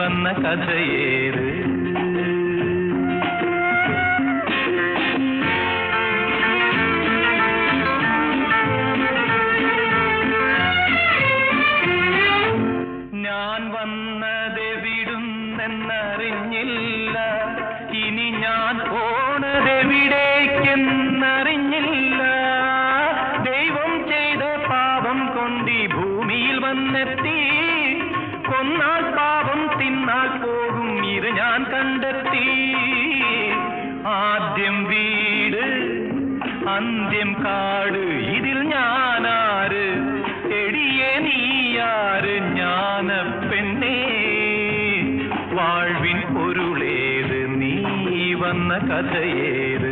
വന്ന കഥയേത്? ഞാൻ വന്നതെവിടുന്നെന്നറിഞ്ഞില്ല, ഇനി ഞാൻ പോണതെവിടേക്കെന്നറിഞ്ഞില്ല. ദൈവം ചെയ്ത പാപം കൊണ്ടി ഭൂമിയിൽ വന്നെത്തി, കൊന്നാൽ പാപം തിന്നാൽ പോകും ഇത് ഞാൻ കണ്ടെത്തി. ആദ്യം വീട് അന്ത്യം കാട്, ഇതിൽ ഞാനാര്? എടിയെ നീയാര്? ജ്ഞാന പെണ്ണേ വാഴ്വിൻ പൊരുളേത്? നീ വന്ന കഥയേത്?